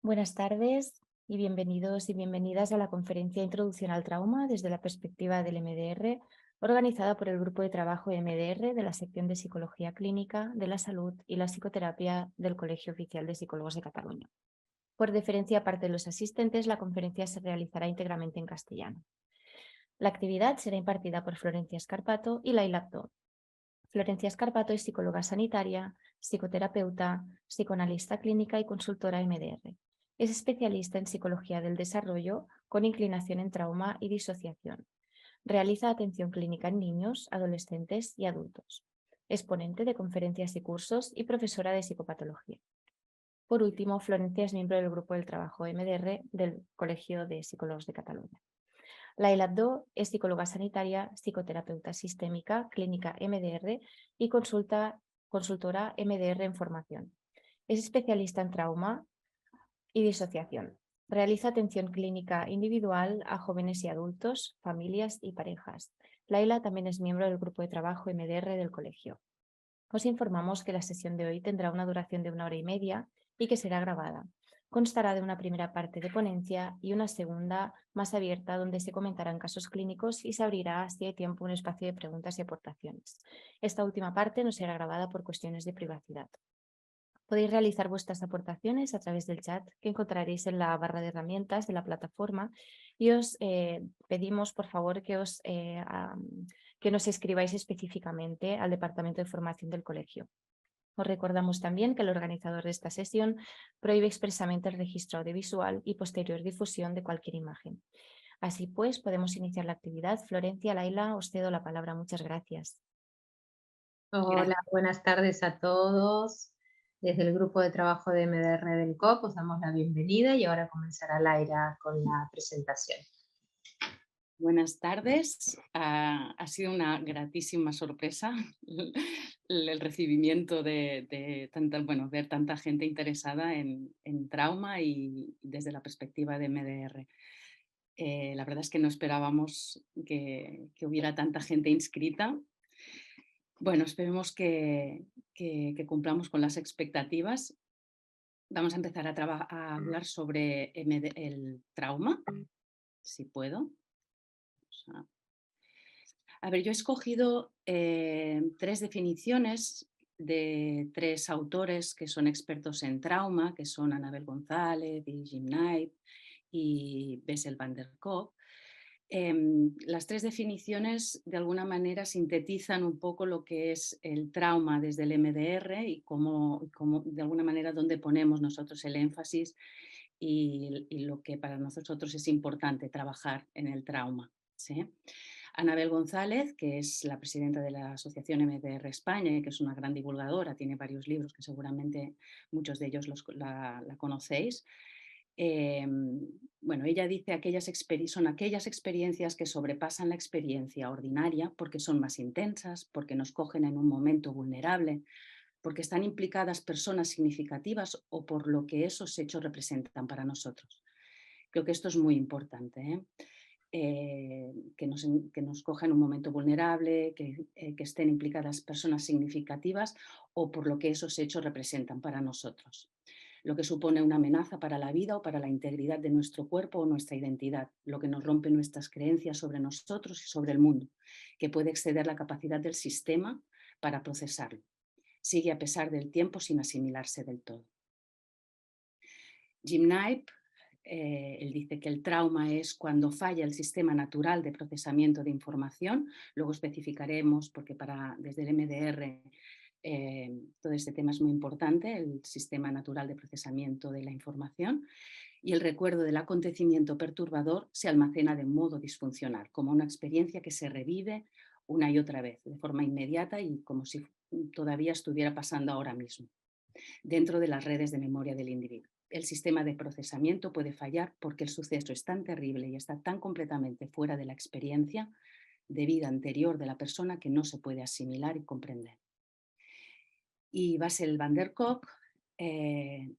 Buenas tardes y bienvenidos y bienvenidas a la conferencia Introducción al Trauma desde la perspectiva del MDR, organizada por el Grupo de Trabajo MDR de la Sección de Psicología Clínica, de la Salud y la Psicoterapia del Colegio Oficial de Psicólogos de Cataluña. Por deferencia a parte de los asistentes, la conferencia se realizará íntegramente en castellano. La actividad será impartida por Florencia Escarpato y Laila Abdo. Florencia Escarpato es psicóloga sanitaria, psicoterapeuta, psicoanalista clínica y consultora MDR. Es especialista en psicología del desarrollo con inclinación en trauma y disociación. Realiza atención clínica en niños, adolescentes y adultos. Es ponente de conferencias y cursos y profesora de psicopatología. Por último, Florencia es miembro del grupo del trabajo MDR del Colegio de Psicólogos de Cataluña. Laila Abdo es psicóloga sanitaria, psicoterapeuta sistémica, clínica MDR y consultora MDR en formación. Es especialista en trauma y disociación. Realiza atención clínica individual a jóvenes y adultos, familias y parejas. Laila también es miembro del grupo de trabajo MDR del colegio. Os informamos que la sesión de hoy tendrá una duración de 1 hora y media y que será grabada. Constará de una primera parte de ponencia y una segunda más abierta donde se comentarán casos clínicos y se abrirá, si hay tiempo, un espacio de preguntas y aportaciones. Esta última parte no será grabada por cuestiones de privacidad. Podéis realizar vuestras aportaciones a través del chat que encontraréis en la barra de herramientas de la plataforma y os pedimos, por favor, que nos escribáis específicamente al Departamento de Formación del colegio. Os recordamos también que el organizador de esta sesión prohíbe expresamente el registro audiovisual y posterior difusión de cualquier imagen. Así pues, podemos iniciar la actividad. Florencia, Laila, os cedo la palabra. Muchas gracias. Hola, buenas tardes a todos. Desde el grupo de trabajo de MDR del COP os damos la bienvenida y ahora comenzará Laira con la presentación. Buenas tardes. Ha sido una gratísima sorpresa el recibimiento de ver tanta gente interesada en trauma y desde la perspectiva de MDR. La verdad es que no esperábamos que hubiera tanta gente inscrita. Bueno, esperemos que cumplamos con las expectativas. Vamos a empezar a hablar sobre el trauma, si puedo. A ver, yo he escogido 3 definiciones de 3 autores que son expertos en trauma, que son Anabel González y Jim Knight y Bessel van der Kolk. Las 3 definiciones de alguna manera sintetizan un poco lo que es el trauma desde el MDR y cómo de alguna manera dónde ponemos nosotros el énfasis y lo que para nosotros es importante trabajar en el trauma, ¿sí? Anabel González, que es la presidenta de la Asociación MDR España y que es una gran divulgadora, tiene varios libros que seguramente muchos de ellos la conocéis. Bueno, ella dice son aquellas experiencias que sobrepasan la experiencia ordinaria porque son más intensas, porque nos cogen en un momento vulnerable, porque están implicadas personas significativas o por lo que esos hechos representan para nosotros. Creo que esto es muy importante, ¿eh? Que nos coja en un momento vulnerable, que estén implicadas personas significativas o por lo que esos hechos representan para nosotros. Lo que supone una amenaza para la vida o para la integridad de nuestro cuerpo o nuestra identidad, lo que nos rompe nuestras creencias sobre nosotros y sobre el mundo, que puede exceder la capacidad del sistema para procesarlo. Sigue a pesar del tiempo sin asimilarse del todo. Jim Knight, él dice que el trauma es cuando falla el sistema natural de procesamiento de información. Luego especificaremos, porque desde el MDR todo este tema es muy importante, el sistema natural de procesamiento de la información. Y el recuerdo del acontecimiento perturbador se almacena de modo disfuncional, como una experiencia que se revive una y otra vez, de forma inmediata y como si todavía estuviera pasando ahora mismo, dentro de las redes de memoria del individuo. El sistema de procesamiento puede fallar porque el suceso es tan terrible y está tan completamente fuera de la experiencia de vida anterior de la persona que no se puede asimilar y comprender. Y Bessel van der Kolk,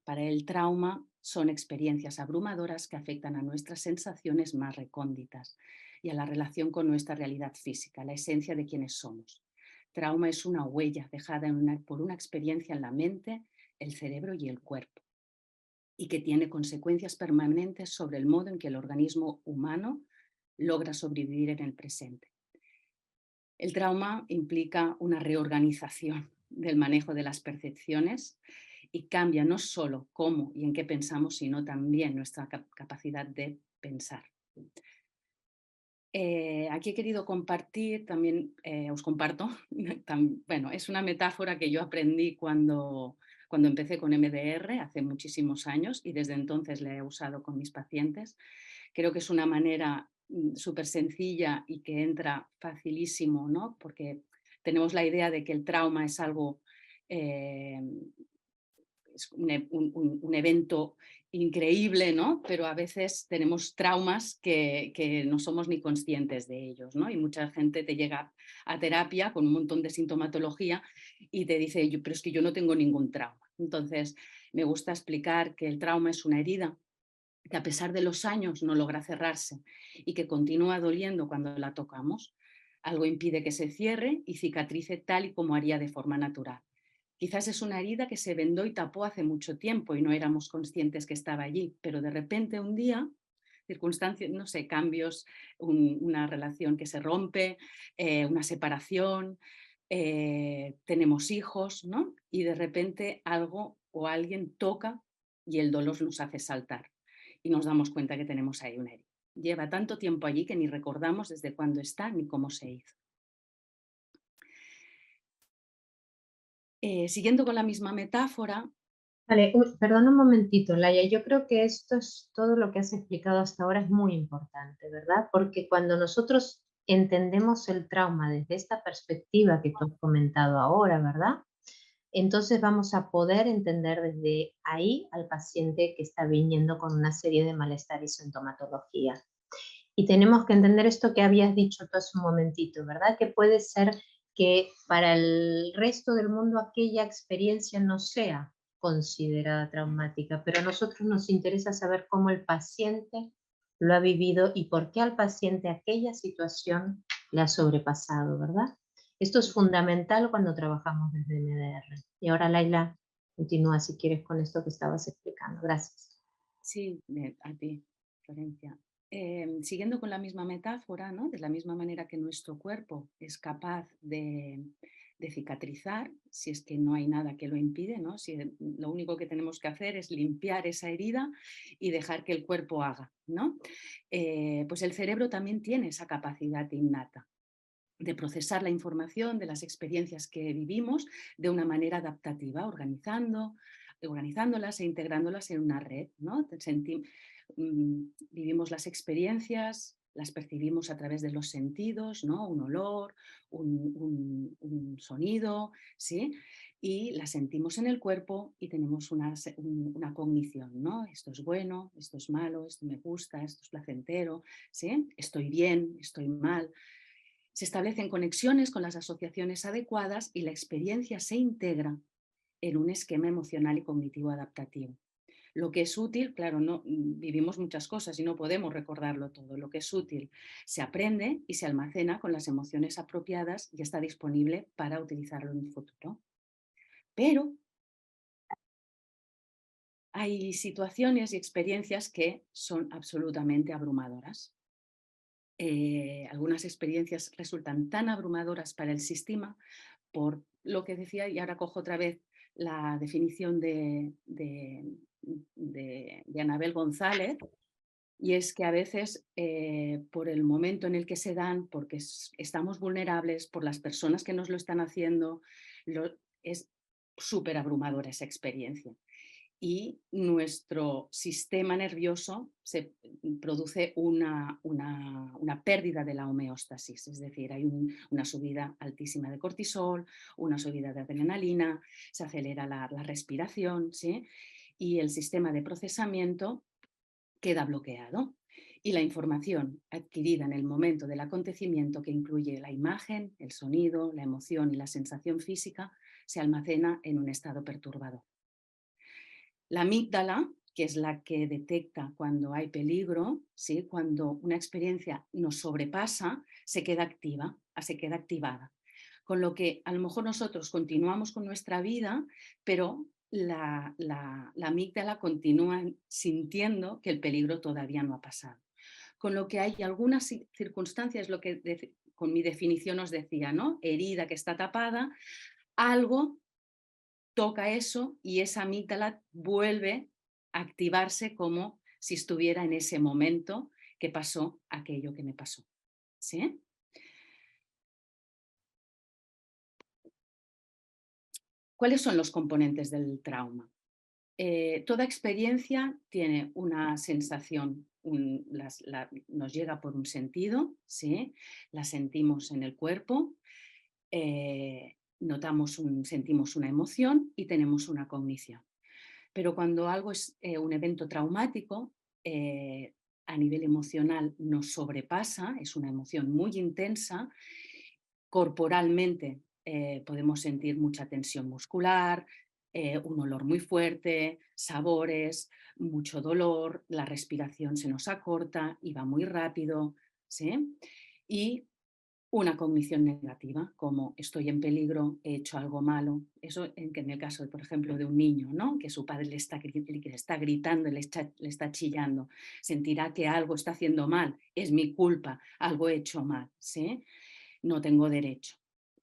para el trauma son experiencias abrumadoras que afectan a nuestras sensaciones más recónditas y a la relación con nuestra realidad física, la esencia de quienes somos. Trauma es una huella dejada por una experiencia en la mente, el cerebro y el cuerpo. y que tiene consecuencias permanentes sobre el modo en que el organismo humano logra sobrevivir en el presente. El trauma implica una reorganización del manejo de las percepciones y cambia no solo cómo y en qué pensamos, sino también nuestra capacidad de pensar. Aquí he querido compartir, también os comparto, bueno, es una metáfora que yo aprendí cuando empecé con MDR hace muchísimos años y desde entonces la he usado con mis pacientes. Creo que es una manera súper sencilla y que entra facilísimo, ¿no? Porque tenemos la idea de que el trauma es algo, es un evento increíble, ¿no? Pero a veces tenemos traumas que no somos ni conscientes de ellos, ¿no? Y mucha gente te llega a terapia con un montón de sintomatología y te dice, pero es que yo no tengo ningún trauma. Entonces, me gusta explicar que el trauma es una herida que a pesar de los años no logra cerrarse y que continúa doliendo cuando la tocamos. Algo impide que se cierre y cicatrice tal y como haría de forma natural. Quizás es una herida que se vendó y tapó hace mucho tiempo y no éramos conscientes que estaba allí, pero de repente un día, circunstancias, no sé, cambios, una relación que se rompe, una separación, tenemos hijos, ¿no? Y de repente algo o alguien toca y el dolor nos hace saltar y nos damos cuenta que tenemos ahí una herida. Lleva tanto tiempo allí que ni recordamos desde cuándo está ni cómo se hizo. Siguiendo con la misma metáfora. Vale, perdón un momentito, Laia, yo creo que esto es todo lo que has explicado hasta ahora es muy importante, ¿verdad? Porque cuando nosotros entendemos el trauma desde esta perspectiva que tú has comentado ahora, ¿verdad? Entonces vamos a poder entender desde ahí al paciente que está viniendo con una serie de malestar y sintomatología. Y tenemos que entender esto que habías dicho tú hace un momentito, ¿verdad? Que puede ser que para el resto del mundo aquella experiencia no sea considerada traumática, pero a nosotros nos interesa saber cómo el paciente lo ha vivido y por qué al paciente aquella situación le ha sobrepasado, ¿verdad? Esto es fundamental cuando trabajamos desde MDR. Y ahora, Laila, continúa si quieres con esto que estabas explicando. Gracias. Sí, a ti, Florencia. Siguiendo con la misma metáfora, ¿no? De la misma manera que nuestro cuerpo es capaz de cicatrizar, si es que no hay nada que lo impide, ¿no? Si lo único que tenemos que hacer es limpiar esa herida y dejar que el cuerpo haga, ¿no? Pues el cerebro también tiene esa capacidad innata de procesar la información de las experiencias que vivimos de una manera adaptativa, organizándolas e integrándolas en una red, ¿no? Vivimos las experiencias, las percibimos a través de los sentidos, ¿no? Un olor, un sonido, ¿sí? Y las sentimos en el cuerpo y tenemos una cognición, ¿no? Esto es bueno, esto es malo, esto me gusta, esto es placentero, ¿sí? Estoy bien, estoy mal. Se establecen conexiones con las asociaciones adecuadas y la experiencia se integra en un esquema emocional y cognitivo adaptativo. Lo que es útil, claro, no vivimos muchas cosas y no podemos recordarlo todo. Lo que es útil se aprende y se almacena con las emociones apropiadas y está disponible para utilizarlo en el futuro. Pero hay situaciones y experiencias que son absolutamente abrumadoras. Algunas experiencias resultan tan abrumadoras para el sistema por lo que decía, y ahora cojo otra vez la definición de Anabel González, y es que a veces por el momento en el que se dan, porque estamos vulnerables, por las personas que nos lo están haciendo, es súper abrumadora esa experiencia. Y nuestro sistema nervioso se produce una pérdida de la homeostasis, es decir, hay una subida altísima de cortisol, una subida de adrenalina, se acelera la respiración, ¿sí? Y el sistema de procesamiento queda bloqueado. Y la información adquirida en el momento del acontecimiento, que incluye la imagen, el sonido, la emoción y la sensación física, se almacena en un estado perturbador. La amígdala, que es la que detecta cuando hay peligro, ¿sí? Cuando una experiencia nos sobrepasa, se queda activada. Con lo que a lo mejor nosotros continuamos con nuestra vida, pero la amígdala continúa sintiendo que el peligro todavía no ha pasado. Con lo que hay algunas circunstancias, lo que con mi definición os decía, ¿no? Herida que está tapada, algo toca eso y esa amígdala vuelve a activarse como si estuviera en ese momento que pasó aquello que me pasó. ¿Sí? ¿Cuáles son los componentes del trauma? Toda experiencia tiene una sensación, nos llega por un sentido, ¿sí? La sentimos en el cuerpo, sentimos una emoción y tenemos una cognición. Pero cuando algo es un evento traumático, a nivel emocional nos sobrepasa, es una emoción muy intensa, corporalmente podemos sentir mucha tensión muscular, un olor muy fuerte, sabores, mucho dolor, la respiración se nos acorta y va muy rápido, ¿sí? Y una cognición negativa, como estoy en peligro, he hecho algo malo. Eso en el caso, por ejemplo, de un niño, ¿no? Que su padre le está gritando, le está chillando. Sentirá que algo está haciendo mal, es mi culpa, algo he hecho mal, ¿sí? No tengo derecho.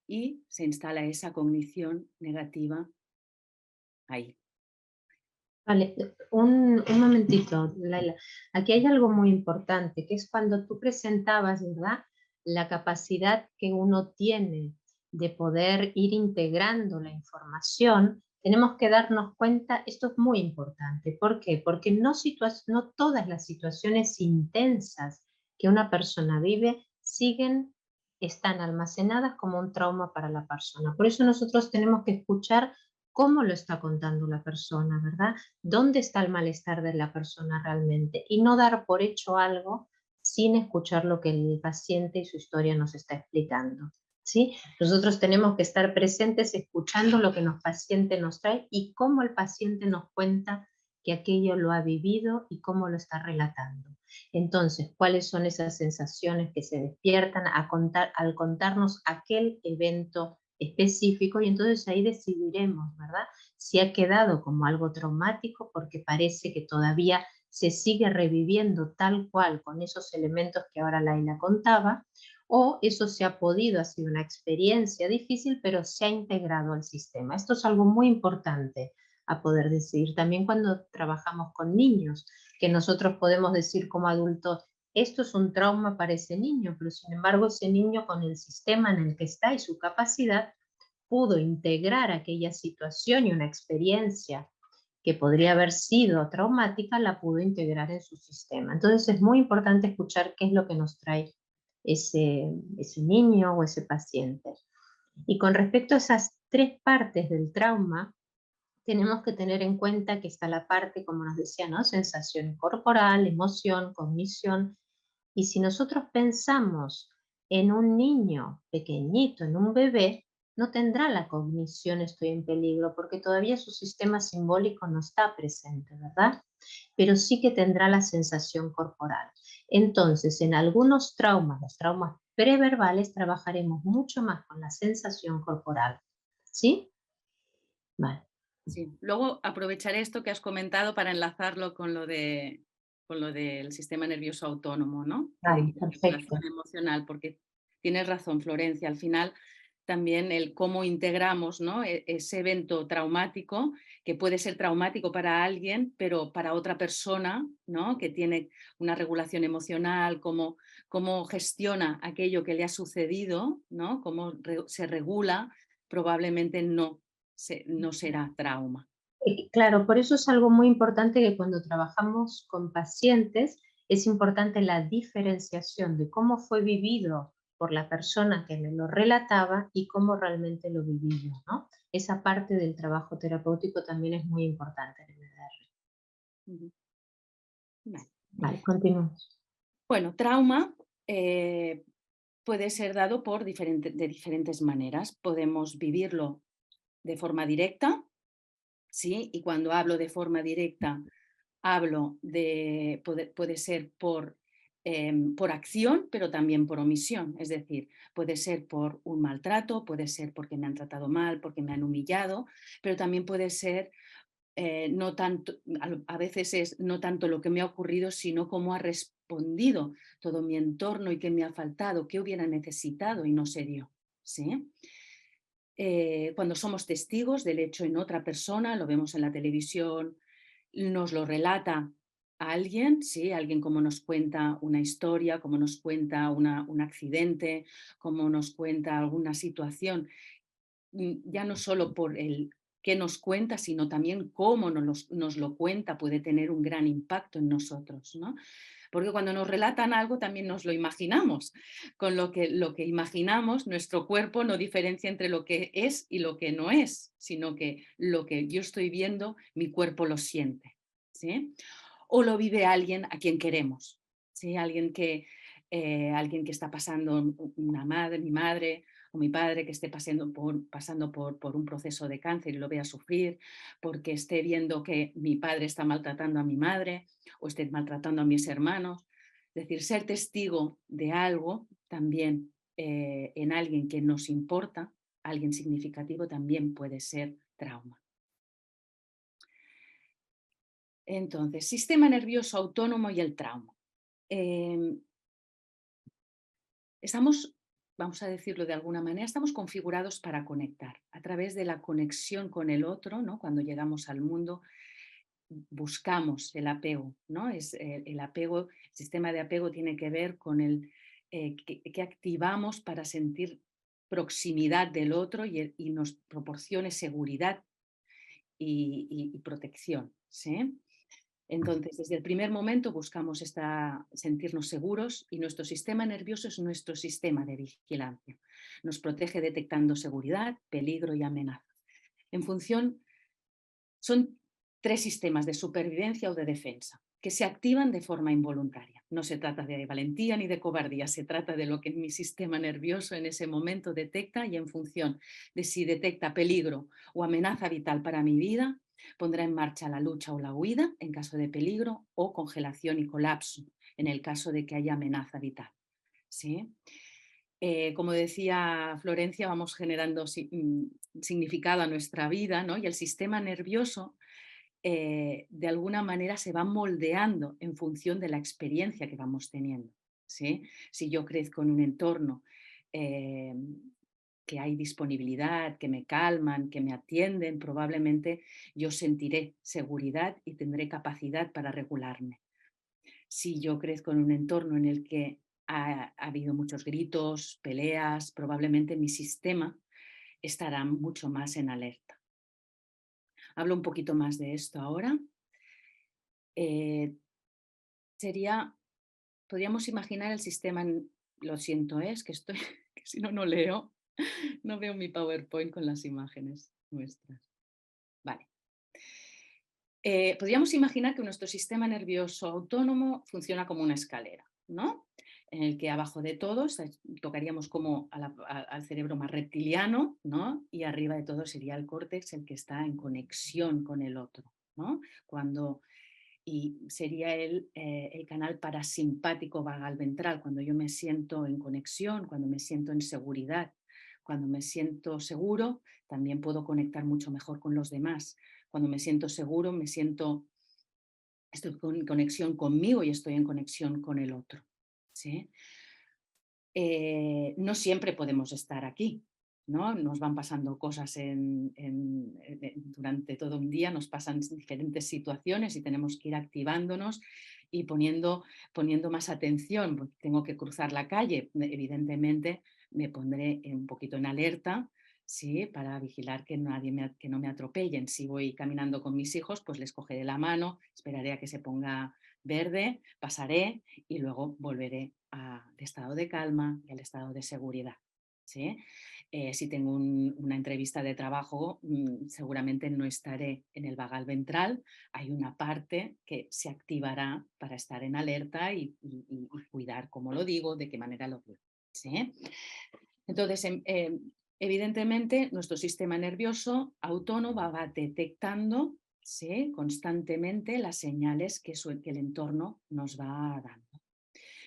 Y se instala esa cognición negativa ahí. Vale, un momentito, Laila. Aquí hay algo muy importante, que es cuando tú presentabas, ¿verdad?, la capacidad que uno tiene de poder ir integrando la información. Tenemos que darnos cuenta, esto es muy importante. ¿Por qué? Porque no todas las situaciones intensas que una persona vive están almacenadas como un trauma para la persona. Por eso nosotros tenemos que escuchar cómo lo está contando la persona, ¿verdad? ¿Dónde está el malestar de la persona realmente? Y no dar por hecho algo sin escuchar lo que el paciente y su historia nos está explicando, ¿sí? Nosotros tenemos que estar presentes escuchando lo que el paciente nos trae y cómo el paciente nos cuenta que aquello lo ha vivido y cómo lo está relatando. Entonces, ¿cuáles son esas sensaciones que se despiertan al contarnos aquel evento específico? Y entonces ahí decidiremos, ¿verdad?, si ha quedado como algo traumático porque parece que todavía se sigue reviviendo tal cual con esos elementos que ahora Laila contaba, o eso ha sido una experiencia difícil, pero se ha integrado al sistema. Esto es algo muy importante a poder decir. También cuando trabajamos con niños, que nosotros podemos decir como adultos, esto es un trauma para ese niño, pero sin embargo ese niño, con el sistema en el que está y su capacidad, pudo integrar aquella situación y una experiencia que podría haber sido traumática, la pudo integrar en su sistema. Entonces es muy importante escuchar qué es lo que nos trae ese niño o ese paciente. Y con respecto a esas tres partes del trauma, tenemos que tener en cuenta que está la parte, como nos decía, ¿no?, sensación corporal, emoción, cognición. Y si nosotros pensamos en un niño pequeñito, en un bebé, no tendrá la cognición estoy en peligro, porque todavía su sistema simbólico no está presente, ¿verdad? Pero sí que tendrá la sensación corporal. Entonces, en algunos traumas, los traumas preverbales, trabajaremos mucho más con la sensación corporal. ¿Sí? Vale. Sí. Luego aprovecharé esto que has comentado para enlazarlo con lo del sistema nervioso autónomo, ¿no? Vale, Y la perfecto. regulación emocional, porque tienes razón, Florencia, al final también el cómo integramos, ¿no?, ese evento traumático, que puede ser traumático para alguien, pero para otra persona, ¿no?, que tiene una regulación emocional, cómo gestiona aquello que le ha sucedido, ¿no?, cómo se regula, probablemente no será trauma. Claro, por eso es algo muy importante que cuando trabajamos con pacientes es importante la diferenciación de cómo fue vivido por la persona que me lo relataba y cómo realmente lo viví yo, ¿no? Esa parte del trabajo terapéutico también es muy importante en MDR. Ujú. Vale. Vale, continuamos. Bueno, trauma puede ser dado de diferentes maneras. Podemos vivirlo de forma directa, ¿sí? Y cuando hablo de forma directa, hablo puede ser por por acción, pero también por omisión. Es decir, puede ser por un maltrato, puede ser porque me han tratado mal, porque me han humillado, pero también puede ser no tanto, a veces es no tanto lo que me ha ocurrido, sino cómo ha respondido todo mi entorno y qué me ha faltado, qué hubiera necesitado y no se dio. ¿Sí? Cuando somos testigos del hecho en otra persona, lo vemos en la televisión, nos lo relata a alguien, ¿sí? Alguien como nos cuenta una historia, como nos cuenta un accidente, como nos cuenta alguna situación, ya no solo por el qué nos cuenta, sino también cómo nos lo cuenta, puede tener un gran impacto en nosotros, ¿no? Porque cuando nos relatan algo también nos lo imaginamos. Con lo que imaginamos, nuestro cuerpo no diferencia entre lo que es y lo que no es, sino que lo que yo estoy viendo, mi cuerpo lo siente. ¿Sí? O lo vive alguien a quien queremos. ¿Sí? Alguien que está pasando, una madre, mi madre o mi padre que esté pasando por un proceso de cáncer y lo vea sufrir, porque esté viendo que mi padre está maltratando a mi madre o esté maltratando a mis hermanos. Es decir, ser testigo de algo también en alguien que nos importa, alguien significativo, también puede ser trauma. Entonces, sistema nervioso autónomo y el trauma. Estamos, vamos a decirlo de alguna manera, estamos configurados para conectar. A través de la conexión con el otro, ¿no? Cuando llegamos al mundo, buscamos el apego, ¿no? El apego, el sistema de apego tiene que ver con el que activamos para sentir proximidad del otro y nos proporcione seguridad y protección, ¿sí? Entonces, desde el primer momento buscamos sentirnos seguros y nuestro sistema nervioso es nuestro sistema de vigilancia. Nos protege detectando seguridad, peligro y amenaza. En función, son 3 sistemas de supervivencia o de defensa que se activan de forma involuntaria. No se trata de valentía ni de cobardía, se trata de lo que mi sistema nervioso en ese momento detecta y en función de si detecta peligro o amenaza vital para mi vida, pondrá en marcha la lucha o la huida en caso de peligro o congelación y colapso en el caso de que haya amenaza vital. ¿Sí? Como decía Florencia, vamos generando significado a nuestra vida, ¿no? Y el sistema nervioso de alguna manera se va moldeando en función de la experiencia que vamos teniendo. ¿Sí? Si yo crezco en un entorno que hay disponibilidad, que me calman, que me atienden, probablemente yo sentiré seguridad y tendré capacidad para regularme. Si yo crezco en un entorno en el que ha habido muchos gritos, peleas, probablemente mi sistema estará mucho más en alerta. Hablo un poquito más de esto ahora. Podríamos imaginar el sistema, lo siento, es que estoy, que si no, no leo, no veo mi PowerPoint con las imágenes nuestras. Vale. Podríamos imaginar que nuestro sistema nervioso autónomo funciona como una escalera, ¿no? En el que abajo de todo tocaríamos como al cerebro más reptiliano, ¿no? Y arriba de todo sería el córtex, el que está en conexión con el otro, ¿no? Y sería el canal parasimpático vagal ventral, cuando yo me siento en conexión, cuando me siento en seguridad, cuando me siento seguro, también puedo conectar mucho mejor con los demás. Cuando me siento seguro, estoy en conexión conmigo y estoy en conexión con el otro. ¿Sí? No siempre podemos estar aquí, ¿no? Nos van pasando cosas durante todo un día, nos pasan diferentes situaciones y tenemos que ir activándonos y poniendo más atención. Porque tengo que cruzar la calle, evidentemente me pondré un poquito en alerta, ¿sí? Para vigilar que no me atropellen. Si voy caminando con mis hijos, pues les cogeré la mano, esperaré a que se ponga verde, pasaré y luego volveré de estado de calma y al estado de seguridad. ¿Sí? Si tengo una entrevista de trabajo, seguramente no estaré en el vagal ventral. Hay una parte que se activará para estar en alerta y cuidar cómo lo digo, de qué manera lo digo. ¿Sí? Entonces, evidentemente, nuestro sistema nervioso autónomo va detectando, ¿sí? Constantemente las señales que el entorno nos va dando.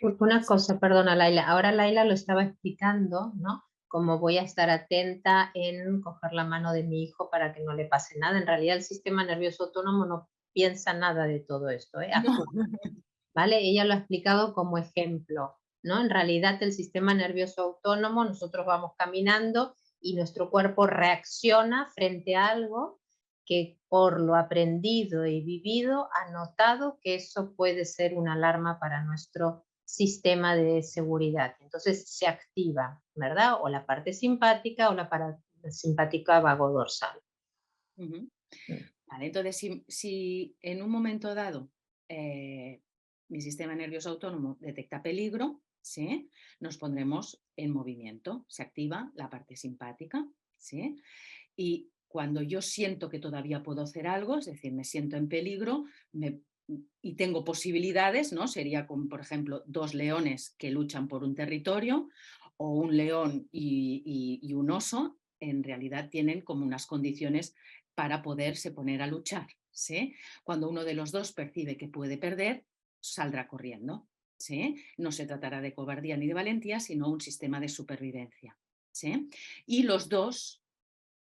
Una cosa, perdona, Laila. Ahora Laila lo estaba explicando, ¿no? Cómo voy a estar atenta en coger la mano de mi hijo para que no le pase nada. En realidad el sistema nervioso autónomo no piensa nada de todo esto, ¿eh? No. ¿Vale? Ella lo ha explicado como ejemplo, ¿no? En realidad el sistema nervioso autónomo, nosotros vamos caminando y nuestro cuerpo reacciona frente a algo que por lo aprendido y vivido ha notado que eso puede ser una alarma para nuestro sistema de seguridad. Entonces se activa, ¿verdad? O la parte simpática o la parasimpática vagodorsal. Ujú. Vale, entonces, si en un momento dado mi sistema nervioso autónomo detecta peligro, ¿sí? Nos pondremos en movimiento, se activa la parte simpática, ¿sí? Y cuando yo siento que todavía puedo hacer algo, es decir, me siento en peligro y tengo posibilidades, ¿no? Sería como, por ejemplo, dos leones que luchan por un territorio o un león y un oso, en realidad tienen como unas condiciones para poderse poner a luchar, ¿sí? Cuando uno de los dos percibe que puede perder, saldrá corriendo, ¿sí? No se tratará de cobardía ni de valentía, sino un sistema de supervivencia, ¿sí? Y los dos,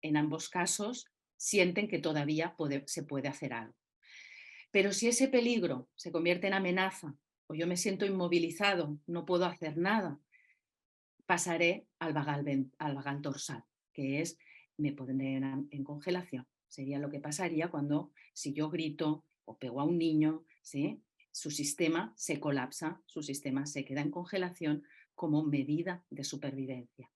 en ambos casos, sienten que todavía se puede hacer algo. Pero si ese peligro se convierte en amenaza o yo me siento inmovilizado, no puedo hacer nada, pasaré al vagal dorsal, que es me pondré en congelación. Sería lo que pasaría cuando si yo grito o pego a un niño, ¿sí? Su sistema se colapsa, su sistema se queda en congelación como medida de supervivencia.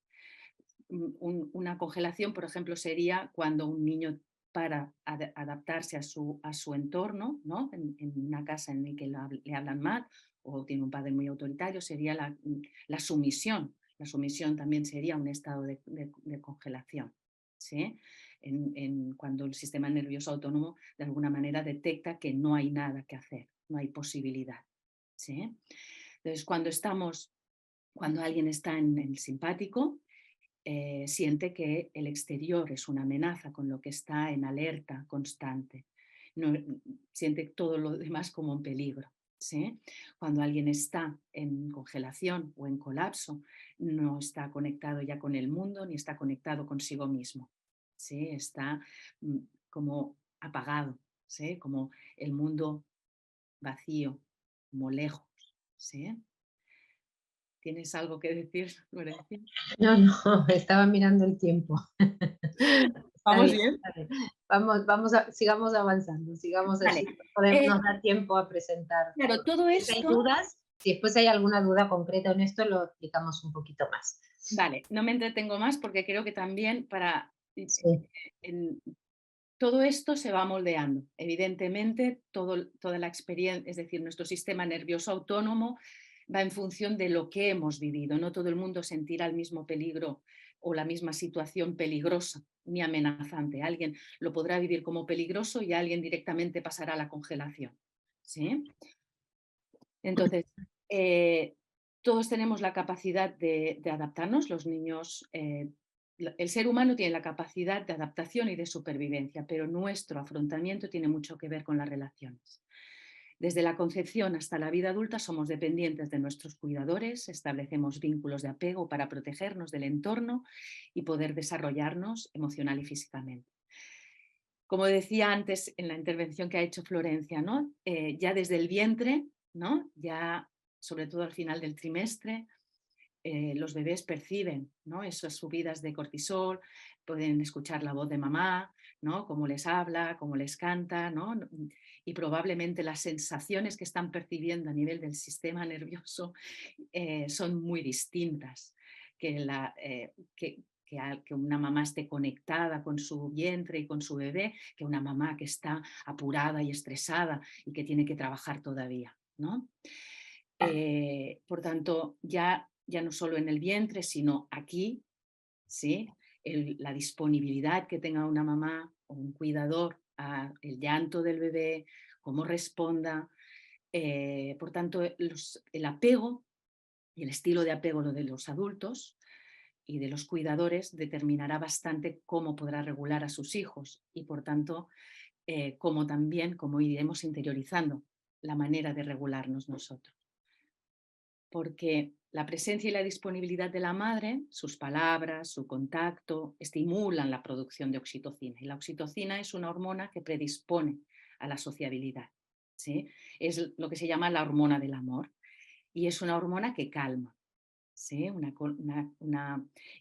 Una congelación, por ejemplo, sería cuando un niño para adaptarse a su entorno, ¿no? En una casa en la que le hablan mal o tiene un padre muy autoritario, sería la sumisión. La sumisión también sería un estado de congelación, ¿sí? Cuando el sistema nervioso autónomo de alguna manera detecta que no hay nada que hacer, no hay posibilidad, ¿sí? Entonces, cuando alguien está en el simpático, siente que el exterior es una amenaza, con lo que está en alerta constante. No, siente todo lo demás como un peligro, ¿sí? Cuando alguien está en congelación o en colapso, no está conectado ya con el mundo ni está conectado consigo mismo, ¿sí? Está mm, como apagado, ¿sí? Como el mundo vacío, como lejos, ¿sí? ¿Tienes algo que decir, Florencia? No, no, estaba mirando el tiempo. Está ¿Vamos bien, bien? está bien. Sigamos avanzando, sigamos Vale. así, nos da tiempo a presentar Claro, todo. todo Si hay esto, dudas, si después hay alguna duda concreta en esto, lo explicamos un poquito más. vale, no me entretengo más porque creo que también Sí, en- todo esto se va moldeando. Evidentemente, toda la experiencia, es decir, nuestro sistema nervioso autónomo va en función de lo que hemos vivido. No todo el mundo sentirá el mismo peligro o la misma situación peligrosa ni amenazante. Alguien lo podrá vivir como peligroso y alguien directamente pasará a la congelación. ¿Sí? Entonces, eh, todos tenemos la capacidad de adaptarnos, los niños, el ser humano tiene la capacidad de adaptación y de supervivencia, pero nuestro afrontamiento tiene mucho que ver con las relaciones. Desde la concepción hasta la vida adulta somos dependientes de nuestros cuidadores, establecemos vínculos de apego para protegernos del entorno y poder desarrollarnos emocional y físicamente. Como decía antes en la intervención que ha hecho Florencia, ¿no? Ya desde el vientre, ¿no? Ya sobre todo al final del trimestre, los bebés perciben, ¿no? Esas subidas de cortisol, pueden escuchar la voz de mamá, ¿no? Cómo les habla, cómo les canta, ¿no? Y probablemente las sensaciones que están percibiendo a nivel del sistema nervioso son muy distintas que una mamá esté conectada con su vientre y con su bebé, que una mamá que está apurada y estresada y que tiene que trabajar todavía, ¿no? Por tanto, ya no solo en el vientre, sino aquí, ¿sí? La disponibilidad que tenga una mamá o un cuidador al llanto del bebé, cómo responda. Por tanto, el apego y el estilo de apego de los adultos y de los cuidadores determinará bastante cómo podrá regular a sus hijos y, por tanto, cómo iremos interiorizando la manera de regularnos nosotros. porque la presencia y la disponibilidad de la madre, sus palabras, su contacto, estimulan la producción de oxitocina. Y la oxitocina es una hormona que predispone a la sociabilidad, ¿sí? Es lo que se llama la hormona del amor y es una hormona que calma, ¿sí?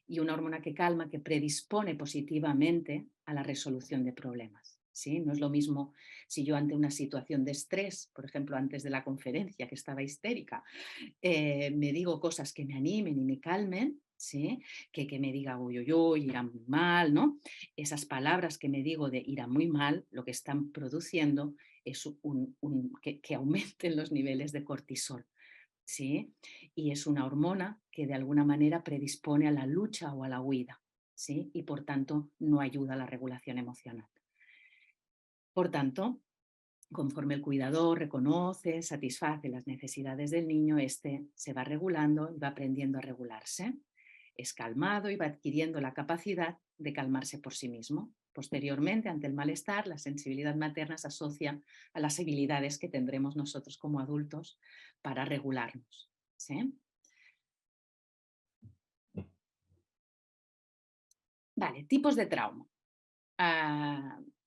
Y una hormona que calma, que predispone positivamente a la resolución de problemas. ¿Sí? No es lo mismo si yo ante una situación de estrés, por ejemplo, antes de la conferencia que estaba histérica, me digo cosas que me animen y me calmen, ¿sí? Que me diga uy, uy, uy, irá muy mal, ¿no? Esas palabras que me digo de irá muy mal, lo que están produciendo es que aumenten los niveles de cortisol, ¿sí? Y es una hormona que de alguna manera predispone a la lucha o a la huida, ¿sí? Y por tanto no ayuda a la regulación emocional. Por tanto, conforme el cuidador reconoce, satisface las necesidades del niño, este se va regulando y va aprendiendo a regularse. Es calmado y va adquiriendo la capacidad de calmarse por sí mismo. Posteriormente, ante el malestar, la sensibilidad materna se asocia a las habilidades que tendremos nosotros como adultos para regularnos, ¿sí? Vale, tipos de trauma.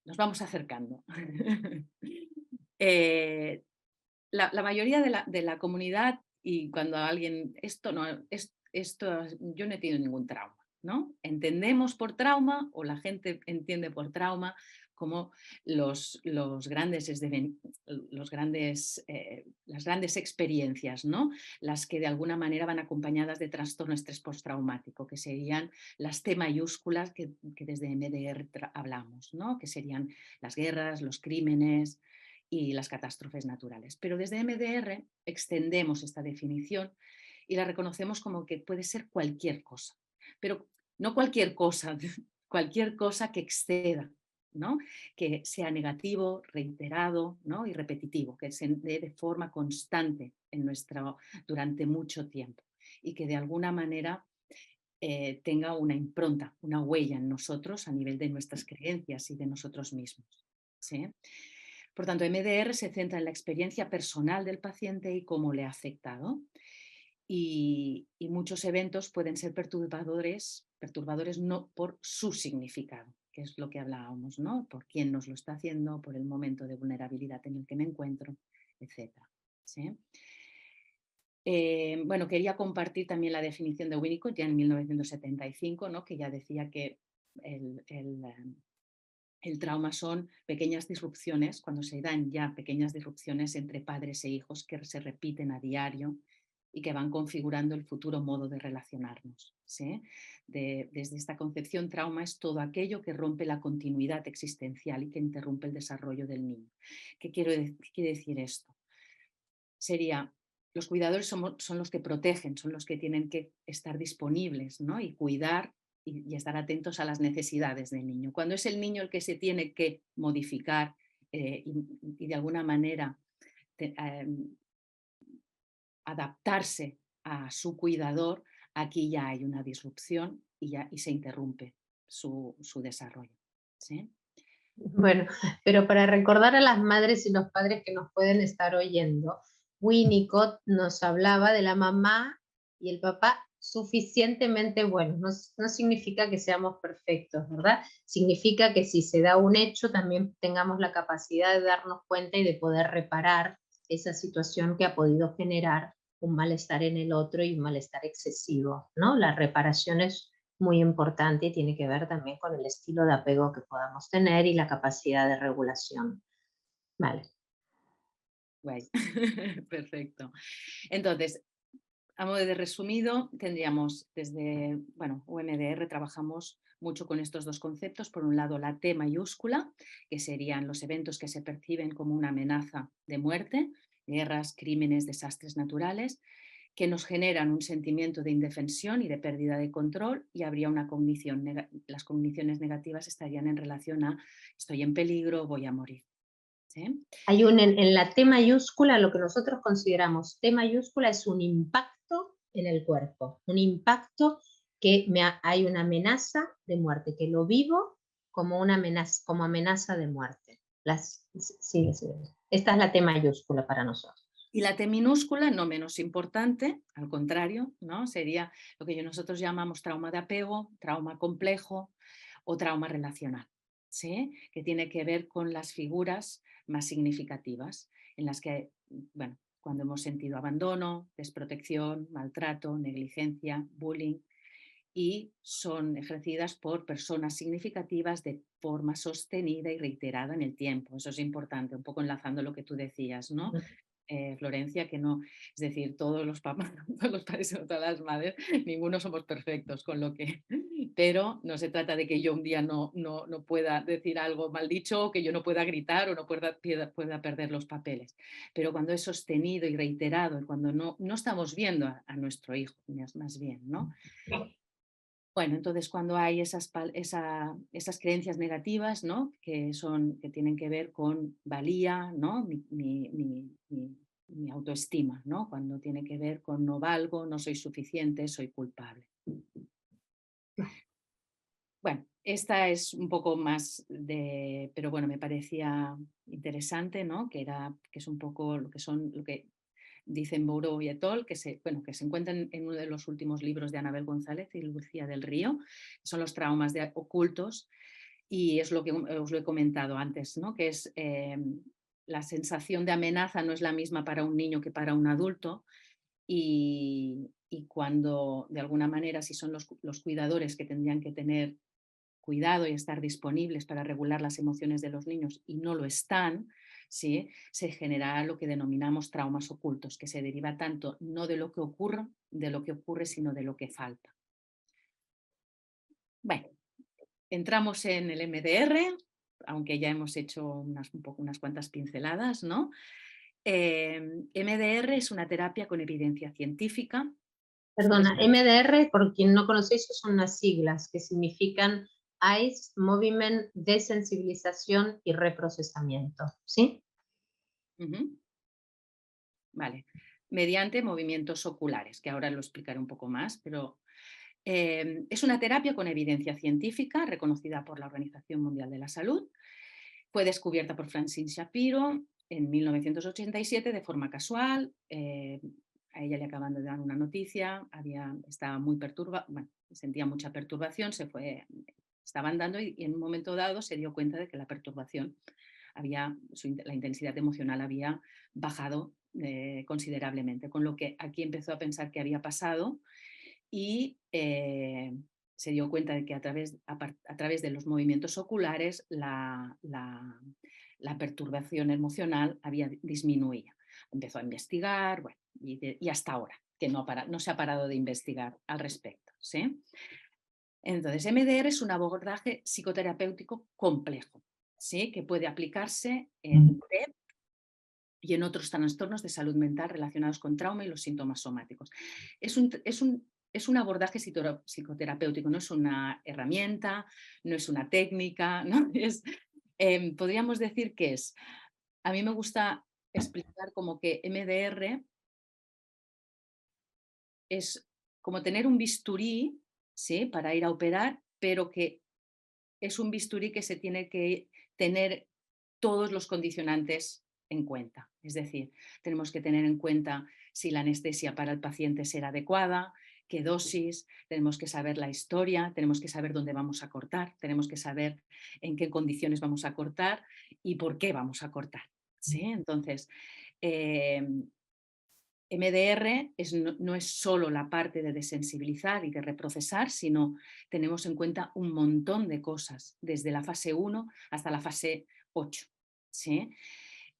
Nos vamos acercando. La mayoría de la comunidad, y cuando alguien, yo no he tenido ningún trauma, ¿no? Entendemos por trauma, o la gente entiende por trauma, como las grandes experiencias, ¿no? Las que de alguna manera van acompañadas de trastorno estrés postraumático, que serían las T mayúsculas que desde MDR hablamos, ¿no? Que serían las guerras, los crímenes y las catástrofes naturales. Pero desde MDR extendemos esta definición y la reconocemos como que puede ser cualquier cosa, pero no cualquier cosa, cualquier cosa que exceda, ¿no? Que sea negativo, reiterado, ¿no? Y repetitivo, que se dé de forma constante durante mucho tiempo y que de alguna manera tenga una impronta, una huella en nosotros a nivel de nuestras creencias y de nosotros mismos, ¿sí? Por tanto, MDR se centra en la experiencia personal del paciente y cómo le ha afectado. Y muchos eventos pueden ser perturbadores no por su significado, que es lo que hablábamos, ¿no? Por quién nos lo está haciendo, por el momento de vulnerabilidad en el que me encuentro, etc. ¿Sí? Bueno, quería compartir también la definición de Winnicott ya en 1975, ¿no? Que ya decía que el trauma son pequeñas disrupciones, cuando se dan ya pequeñas disrupciones entre padres e hijos que se repiten a diario y que van configurando el futuro modo de relacionarnos, ¿sí? Desde esta concepción, trauma es todo aquello que rompe la continuidad existencial y que interrumpe el desarrollo del niño. ¿Qué quiere decir esto? Sería, los cuidadores son los que protegen, son los que tienen que estar disponibles, ¿no? Y cuidar y estar atentos a las necesidades del niño. Cuando es el niño el que se tiene que modificar y de alguna manera adaptarse a su cuidador, aquí ya hay una disrupción y se interrumpe su desarrollo, ¿sí? Bueno, pero para recordar a las madres y los padres que nos pueden estar oyendo, Winnicott nos hablaba de la mamá y el papá suficientemente buenos. No significa que seamos perfectos, ¿verdad? Significa que si se da un hecho, también tengamos la capacidad de darnos cuenta y de poder reparar esa situación que ha podido generar un malestar en el otro y un malestar excesivo, ¿no? La reparación es muy importante y tiene que ver también con el estilo de apego que podamos tener y la capacidad de regulación. Vale. Guay. Perfecto. Entonces, a modo de resumido, tendríamos desde, UMDR trabajamos mucho con estos dos conceptos. Por un lado, la T mayúscula, que serían los eventos que se perciben como una amenaza de muerte, guerras, crímenes, desastres naturales, que nos generan un sentimiento de indefensión y de pérdida de control, y habría una cognición, las cogniciones negativas estarían en relación a estoy en peligro, voy a morir. ¿Sí? Hay en la T mayúscula, lo que nosotros consideramos T mayúscula es un impacto en el cuerpo, un impacto que hay una amenaza de muerte, que lo vivo como una amenaza de muerte. Sí. Esta es la T mayúscula para nosotros. Y la T minúscula, no menos importante, al contrario, ¿no? Sería lo que nosotros llamamos trauma de apego, trauma complejo o trauma relacional, ¿sí? Que tiene que ver con las figuras más significativas en las que, bueno, cuando hemos sentido abandono, desprotección, maltrato, negligencia, bullying, y son ejercidas por personas significativas de forma sostenida y reiterada en el tiempo. Eso es importante, un poco enlazando lo que tú decías, ¿no? Florencia, que no, es decir, todos los papás, todos los padres o todas las madres, ninguno somos perfectos, con lo que, pero no se trata de que yo un día no pueda decir algo mal dicho, o que yo no pueda gritar o no pueda perder los papeles. Pero cuando es sostenido y reiterado, y cuando no estamos viendo a nuestro hijo, más bien, ¿no? Bueno, entonces cuando hay esas creencias negativas, ¿no? que tienen que ver con valía, ¿no? mi autoestima, ¿no? Cuando tiene que ver con no valgo, no soy suficiente, soy culpable. Bueno, esta es un poco más pero bueno, me parecía interesante, ¿no? que es un poco lo que dicen Bouró y et al, que se encuentran en uno de los últimos libros de Anabel González y Lucía del Río, son los traumas ocultos, y es lo que os lo he comentado antes, ¿no? Que es la sensación de amenaza no es la misma para un niño que para un adulto, y cuando de alguna manera, si son los cuidadores que tendrían que tener cuidado y estar disponibles para regular las emociones de los niños y no lo están, ¿sí? Se genera lo que denominamos traumas ocultos, que se deriva tanto no de lo que ocurre, sino de lo que falta. Bueno, entramos en el MDR, aunque ya hemos hecho unas cuantas pinceladas, ¿no? MDR es una terapia con evidencia científica. Perdona, MDR, por quien no conocéis, son unas siglas que significan Eyes, Moviment, Desensibilización y Reprocesamiento, ¿sí? Vale, mediante movimientos oculares, que ahora lo explicaré un poco más, pero es una terapia con evidencia científica reconocida por la Organización Mundial de la Salud. Fue descubierta por Francine Shapiro en 1987 de forma casual. A ella le acaban de dar una noticia, estaba muy perturbada, bueno, sentía mucha perturbación, estaba andando y en un momento dado se dio cuenta de que la perturbación la intensidad emocional había bajado considerablemente, con lo que aquí empezó a pensar qué había pasado y se dio cuenta de que a través de los movimientos oculares la perturbación emocional había disminuido. Empezó a investigar, bueno, y hasta ahora, que no se ha parado de investigar al respecto, ¿sí? Entonces, MDR es un abordaje psicoterapéutico complejo, ¿sí? Que puede aplicarse en TEP y en otros trastornos de salud mental relacionados con trauma y los síntomas somáticos. Es un abordaje psicoterapéutico, no es una herramienta, no es una técnica, ¿no? Podríamos decir que a mí me gusta explicar como que MDR es como tener un bisturí, ¿sí? Para ir a operar, pero que es un bisturí que se tiene que tener todos los condicionantes en cuenta. Es decir, tenemos que tener en cuenta si la anestesia para el paciente será adecuada, qué dosis, tenemos que saber la historia, tenemos que saber dónde vamos a cortar, tenemos que saber en qué condiciones vamos a cortar y por qué vamos a cortar, ¿sí? Entonces, MDR no es solo la parte de desensibilizar y de reprocesar, sino tenemos en cuenta un montón de cosas, desde la fase 1 hasta la fase 8. ¿Sí?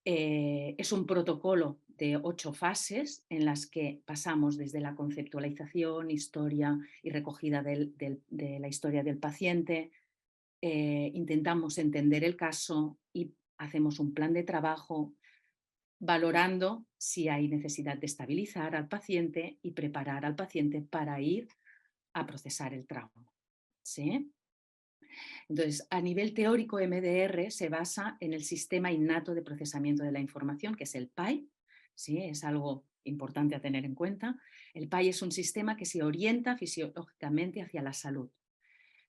Es un protocolo de 8 fases en las que pasamos desde la conceptualización, historia y recogida de la historia del paciente, intentamos entender el caso y hacemos un plan de trabajo valorando si hay necesidad de estabilizar al paciente y preparar al paciente para ir a procesar el trauma. ¿Sí? Entonces, a nivel teórico, MDR se basa en el sistema innato de procesamiento de la información, que es el PAI. ¿Sí? Es algo importante a tener en cuenta. El PAI es un sistema que se orienta fisiológicamente hacia la salud.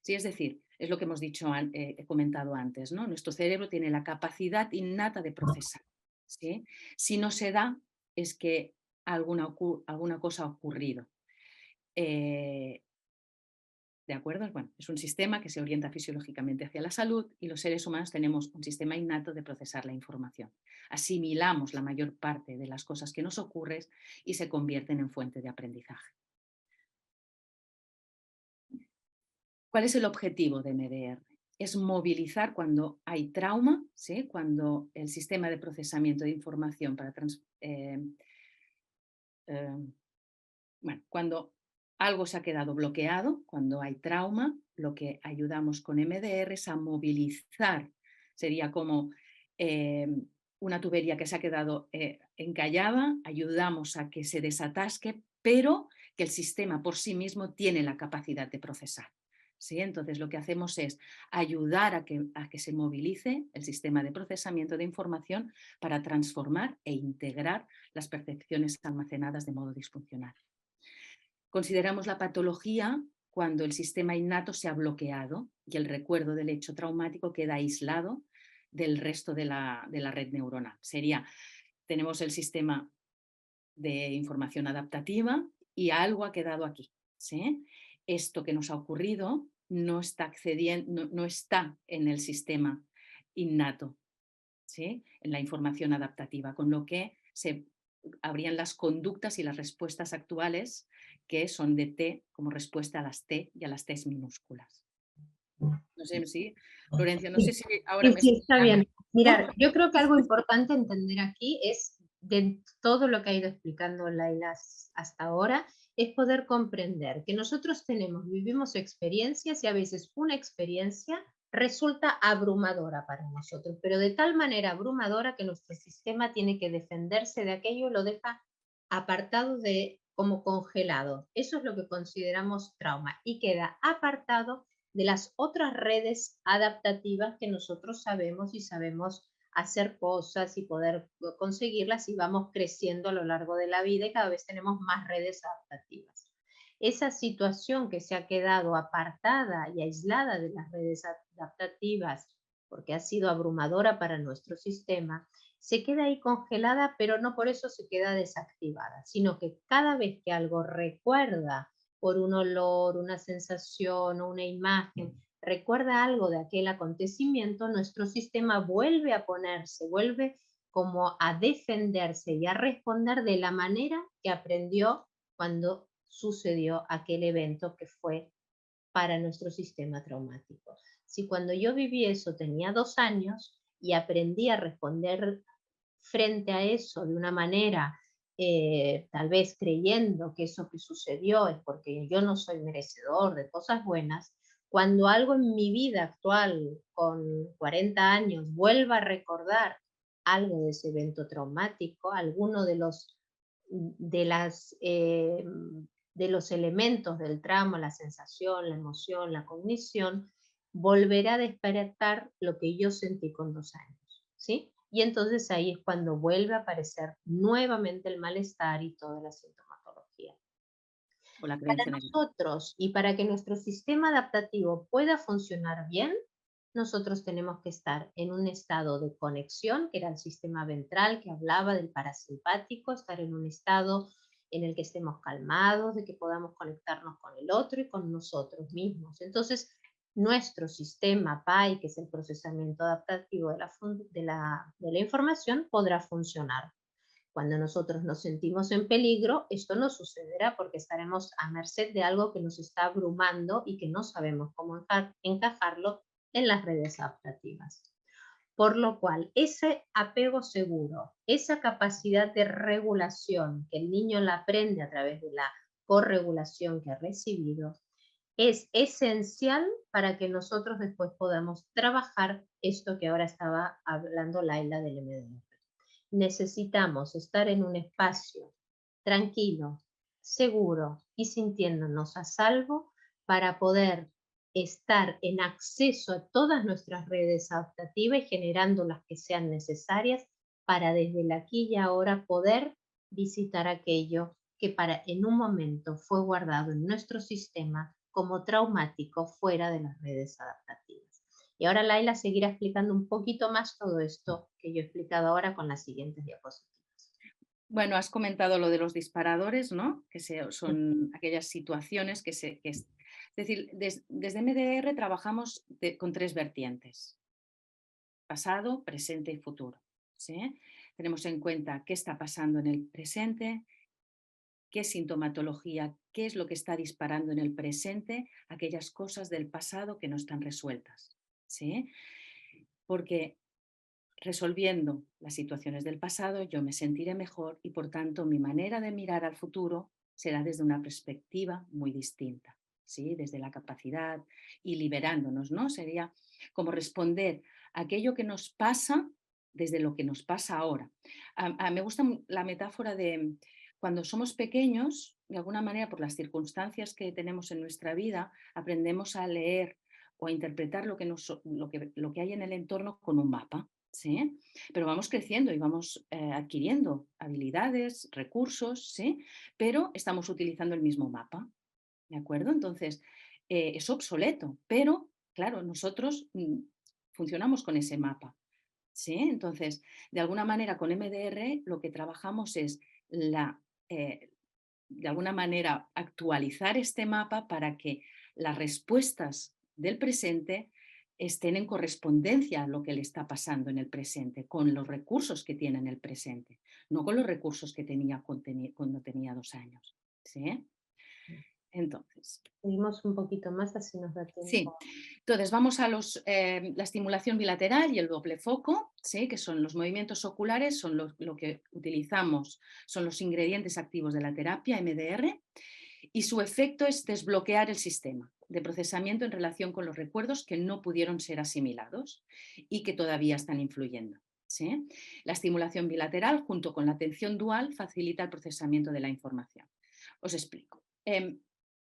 ¿Sí? Es decir, es lo que hemos he comentado antes, ¿no? Nuestro cerebro tiene la capacidad innata de procesar. ¿Sí? Si no se da, es que alguna cosa ha ocurrido. ¿De acuerdo? Bueno, es un sistema que se orienta fisiológicamente hacia la salud y los seres humanos tenemos un sistema innato de procesar la información. Asimilamos la mayor parte de las cosas que nos ocurren y se convierten en fuente de aprendizaje. ¿Cuál es el objetivo de MDR? Es movilizar cuando hay trauma, ¿sí? Cuando el sistema de procesamiento de información cuando algo se ha quedado bloqueado, cuando hay trauma, lo que ayudamos con MDR es a movilizar. Sería como una tubería que se ha quedado encallada, ayudamos a que se desatasque, pero que el sistema por sí mismo tiene la capacidad de procesar. ¿Sí? Entonces lo que hacemos es ayudar a que se movilice el sistema de procesamiento de información para transformar e integrar las percepciones almacenadas de modo disfuncional. Consideramos la patología cuando el sistema innato se ha bloqueado y el recuerdo del hecho traumático queda aislado del resto de la red neuronal. Tenemos el sistema de información adaptativa y algo ha quedado aquí, ¿sí? Esto que nos ha ocurrido no está en el sistema innato, ¿sí? En la información adaptativa, con lo que habrían las conductas y las respuestas actuales que son de T como respuesta a las T y a las T minúsculas. No sé si, Florencia, no sé si ahora me... Sí, está bien. Mirar, yo creo que algo importante entender aquí es, de todo lo que ha ido explicando Laila hasta ahora, es poder comprender que nosotros vivimos experiencias y a veces una experiencia resulta abrumadora para nosotros, pero de tal manera abrumadora que nuestro sistema tiene que defenderse de aquello y lo deja apartado como congelado. Eso es lo que consideramos trauma y queda apartado de las otras redes adaptativas que nosotros sabemos y sabemos hacer cosas y poder conseguirlas y vamos creciendo a lo largo de la vida y cada vez tenemos más redes adaptativas. Esa situación que se ha quedado apartada y aislada de las redes adaptativas porque ha sido abrumadora para nuestro sistema, se queda ahí congelada, pero no por eso se queda desactivada, sino que cada vez que algo recuerda por un olor, una sensación o una imagen, recuerda algo de aquel acontecimiento, nuestro sistema vuelve a ponerse, vuelve como a defenderse y a responder de la manera que aprendió cuando sucedió aquel evento que fue para nuestro sistema traumático. Si cuando yo viví eso tenía 2 años y aprendí a responder frente a eso de una manera tal vez creyendo que eso que sucedió es porque yo no soy merecedor de cosas buenas, cuando algo en mi vida actual, con 40 años, vuelva a recordar algo de ese evento traumático, alguno de los elementos del trauma, la sensación, la emoción, la cognición, volverá a despertar lo que yo sentí con 2 años, ¿sí? Y entonces ahí es cuando vuelve a aparecer nuevamente el malestar y toda la sintomatología. O la Para creencia negativa. nosotros y para que nuestro sistema adaptativo pueda funcionar bien, nosotros tenemos que estar en un estado de conexión, que era el sistema ventral que hablaba del parasimpático, estar en un estado en el que estemos calmados, de que podamos conectarnos con el otro y con nosotros mismos. Entonces, nuestro sistema PAI, que es el procesamiento adaptativo de la información, podrá funcionar. Cuando nosotros nos sentimos en peligro, esto no sucederá porque estaremos a merced de algo que nos está abrumando y que no sabemos cómo encajarlo en las redes adaptativas. Por lo cual, ese apego seguro, esa capacidad de regulación que el niño la aprende a través de la corregulación que ha recibido, es esencial para que nosotros después podamos trabajar esto que ahora estaba hablando Laila del MDR. Necesitamos estar en un espacio tranquilo, seguro y sintiéndonos a salvo para poder estar en acceso a todas nuestras redes adaptativas y generando las que sean necesarias para desde el aquí y ahora poder visitar aquello que en un momento fue guardado en nuestro sistema como traumático fuera de las redes adaptativas. Y ahora Laila seguirá explicando un poquito más todo esto que yo he explicado ahora con las siguientes diapositivas. Bueno, has comentado lo de los disparadores, ¿no? Son aquellas situaciones es decir, desde MDR trabajamos con 3 vertientes: pasado, presente y futuro, ¿sí? Tenemos en cuenta qué está pasando en el presente, qué sintomatología, qué es lo que está disparando en el presente, aquellas cosas del pasado que no están resueltas, ¿sí? Porque resolviendo las situaciones del pasado, yo me sentiré mejor y, por tanto, mi manera de mirar al futuro será desde una perspectiva muy distinta, ¿sí? Desde la capacidad y liberándonos, ¿no? Sería como responder a aquello que nos pasa desde lo que nos pasa ahora. Me gusta la metáfora de cuando somos pequeños, de alguna manera, por las circunstancias que tenemos en nuestra vida, aprendemos a leer o a interpretar lo que hay en el entorno con un mapa. ¿Sí? Pero vamos creciendo y vamos adquiriendo habilidades, recursos, ¿sí? Pero estamos utilizando el mismo mapa, ¿de acuerdo? Entonces, es obsoleto, pero claro, nosotros funcionamos con ese mapa, ¿sí? Entonces, de alguna manera con MDR lo que trabajamos es eh, de alguna manera actualizar este mapa para que las respuestas del presente estén en correspondencia a lo que le está pasando en el presente, con los recursos que tiene en el presente, no con los recursos que tenía cuando tenía 2 años. ¿Sí? Entonces, Seguimos un poquito más, así nos da sí, tiempo. entonces vamos a la estimulación bilateral y el doble foco, ¿sí? Que son los movimientos oculares, son lo que utilizamos, son los ingredientes activos de la terapia MDR, y su efecto es desbloquear el sistema de procesamiento en relación con los recuerdos que no pudieron ser asimilados y que todavía están influyendo, ¿sí? La estimulación bilateral junto con la atención dual facilita el procesamiento de la información. Os explico.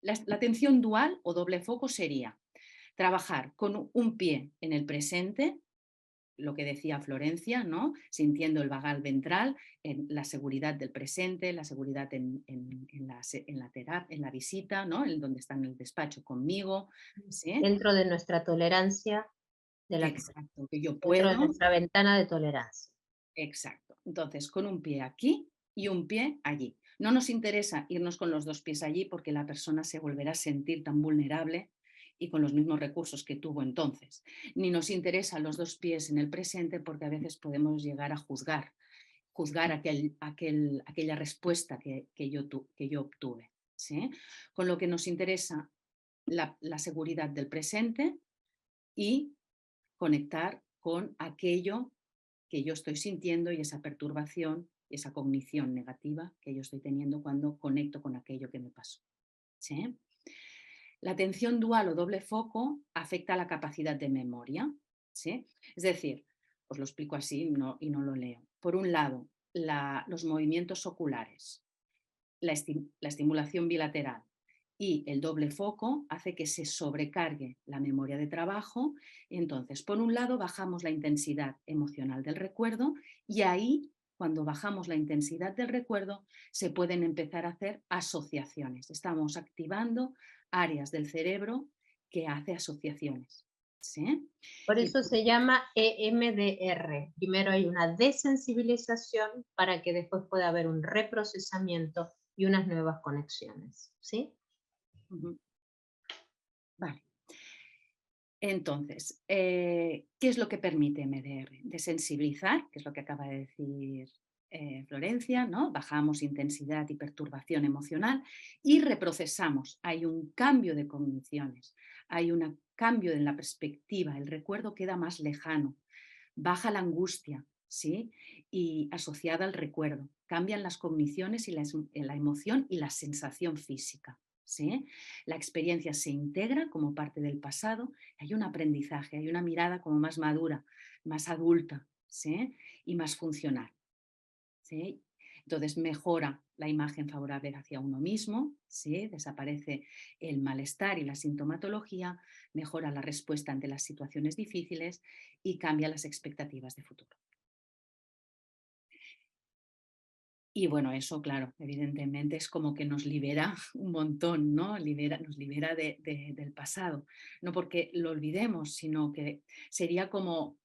La atención dual o doble foco sería trabajar con un pie en el presente, lo que decía Florencia, ¿no? Sintiendo el vagal ventral, en la seguridad del presente, la seguridad en la visita, ¿no? En donde está en el despacho conmigo. ¿Sí? Dentro de nuestra tolerancia, Exacto, que yo dentro de puedo. nuestra ventana de tolerancia. Exacto. Entonces, con un pie aquí y un pie allí. No nos interesa irnos con los 2 pies allí porque la persona se volverá a sentir tan vulnerable y con los mismos recursos que tuvo entonces. Ni nos interesan los 2 pies en el presente porque a veces podemos llegar a juzgar aquella respuesta que yo obtuve. ¿Sí? Con lo que nos interesa la seguridad del presente y conectar con aquello que yo estoy sintiendo y esa perturbación, esa cognición negativa que yo estoy teniendo cuando conecto con aquello que me pasó. ¿Sí? La atención dual o doble foco afecta a la capacidad de memoria. ¿Sí? Es decir, os lo explico así y no lo leo. Por un lado, los movimientos oculares, la estimulación bilateral y el doble foco hace que se sobrecargue la memoria de trabajo. Entonces, por un lado, bajamos la intensidad emocional del recuerdo y ahí, cuando bajamos la intensidad del recuerdo, se pueden empezar a hacer asociaciones. Estamos activando áreas del cerebro que hace asociaciones. ¿Sí? Por Y eso se llama EMDR. Primero hay una desensibilización para que después pueda haber un reprocesamiento y unas nuevas conexiones. ¿Sí? Vale. Entonces, ¿qué es lo que permite MDR? Desensibilizar, que es lo que acaba de decir Florencia, ¿no? Bajamos intensidad y perturbación emocional y reprocesamos. Hay un cambio de cogniciones, hay un cambio en la perspectiva, el recuerdo queda más lejano, baja la angustia, ¿sí? Y asociada al recuerdo, cambian las cogniciones y la emoción y la sensación física. ¿Sí? La experiencia se integra como parte del pasado, hay un aprendizaje, hay una mirada como más madura, más adulta, ¿sí? Y más funcional. ¿Sí? Entonces mejora la imagen favorable hacia uno mismo, ¿sí? Desaparece el malestar y la sintomatología, mejora la respuesta ante las situaciones difíciles y cambia las expectativas de futuro. Y bueno, eso, claro, evidentemente es como que nos libera un montón, ¿no? Nos libera del pasado. No porque lo olvidemos, sino que sería como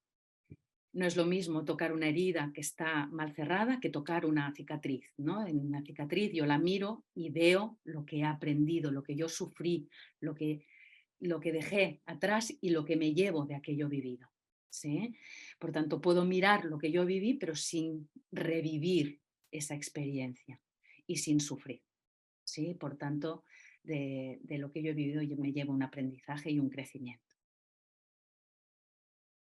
No es lo mismo tocar una herida que está mal cerrada que tocar una cicatriz, ¿no? En una cicatriz yo la miro y veo lo que he aprendido, lo que yo sufrí, lo que dejé atrás y lo que me llevo de aquello vivido, ¿sí? Por tanto, puedo mirar lo que yo viví, pero sin revivir esa experiencia y sin sufrir, ¿sí? Por tanto, de lo que yo he vivido yo me llevo un aprendizaje y un crecimiento.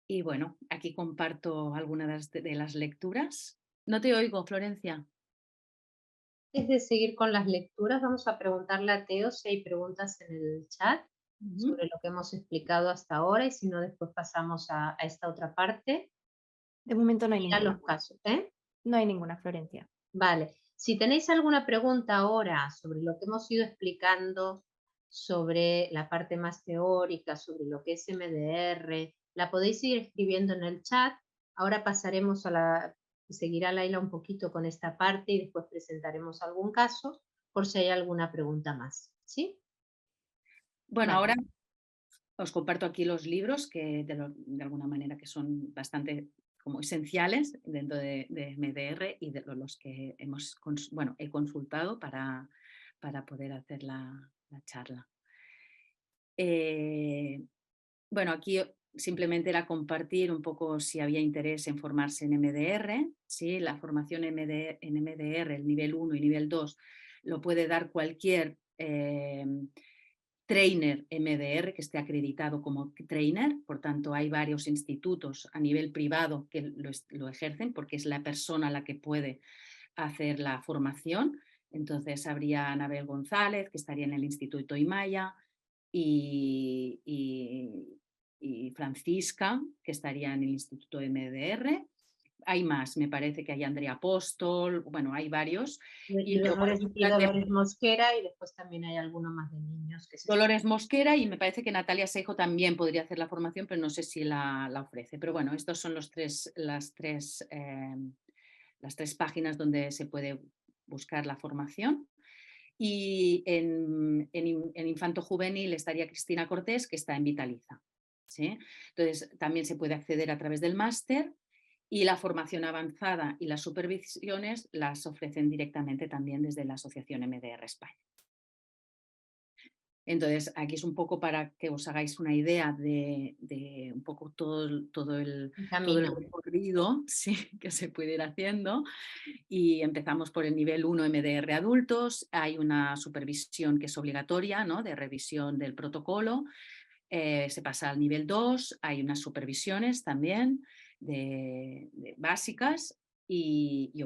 Y bueno, aquí comparto algunas de las lecturas. No te oigo, Florencia. Antes de seguir con las lecturas, vamos a preguntarle a Teo si hay preguntas en el chat sobre lo que hemos explicado hasta ahora y si no, después pasamos a esta otra parte. De momento no hay Mira ninguna. los casos, ¿eh? No hay ninguna, Florencia. Vale. Si tenéis alguna pregunta ahora sobre lo que hemos ido explicando, sobre la parte más teórica, sobre lo que es MDR, la podéis ir escribiendo en el chat. Ahora pasaremos seguirá Laila un poquito con esta parte y después presentaremos algún caso por si hay alguna pregunta más. ¿Sí? Bueno, Vale. ahora os comparto aquí los libros que de alguna manera que son bastante como esenciales dentro de MDR y de los que he consultado para poder hacer la charla. Bueno, aquí simplemente era compartir un poco si había interés en formarse en MDR. ¿Sí? La formación en MDR, el nivel 1 y nivel 2, lo puede dar cualquier trainer MDR que esté acreditado como trainer. Por tanto, hay varios institutos a nivel privado que lo ejercen porque es la persona la que puede hacer la formación. Entonces, habría Anabel González, que estaría en el Instituto Imaya, y Francisca, que estaría en el Instituto MDR. Hay más, me parece que hay Andrea Apóstol, bueno, hay varios. Y Dolores Mosquera, y después también hay alguno más de niños. Dolores Mosquera, y me parece que Natalia Seijo también podría hacer la formación, pero no sé si la ofrece. Pero bueno, estos son las tres páginas donde se puede buscar la formación. Y en Infanto Juvenil estaría Cristina Cortés, que está en Vitaliza, ¿sí? Entonces, también se puede acceder a través del máster, y la formación avanzada y las supervisiones las ofrecen directamente también desde la Asociación MDR España. Entonces, aquí es un poco para que os hagáis una idea de un poco todo el recorrido, sí, que se puede ir haciendo. Y empezamos por el nivel 1 MDR adultos. Hay una supervisión que es obligatoria, ¿no? De revisión del protocolo. Se pasa al nivel 2, hay unas supervisiones también de básicas y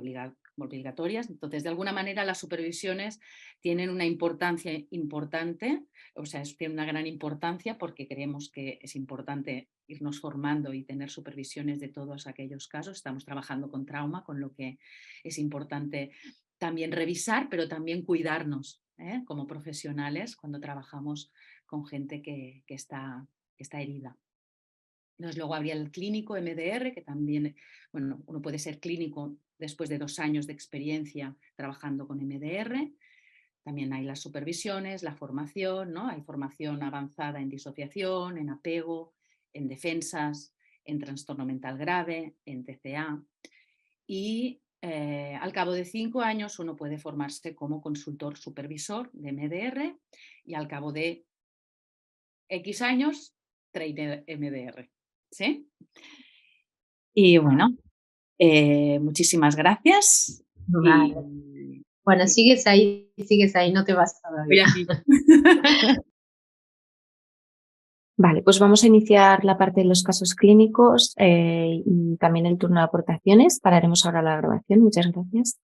obligatorias. Entonces, de alguna manera, las supervisiones tienen una importancia importante, o sea, tienen una gran importancia porque creemos que es importante irnos formando y tener supervisiones de todos aquellos casos. Estamos trabajando con trauma, con lo que es importante también revisar, pero también cuidarnos, como profesionales cuando trabajamos con gente que está herida. Entonces, luego habría el clínico MDR, que también, bueno, uno puede ser clínico después de 2 años de experiencia trabajando con MDR. También hay las supervisiones, la formación, ¿no? Hay formación avanzada en disociación, en apego, en defensas, en trastorno mental grave, en TCA. Y al cabo de 5 años uno puede formarse como consultor supervisor de MDR, y al cabo de X años, trainer MDR. ¿Sí? Y bueno, muchísimas gracias. Vale. Bueno, sigues ahí, no te vas todavía. Vale, pues vamos a iniciar la parte de los casos clínicos y también el turno de aportaciones. Pararemos ahora la grabación. Muchas gracias.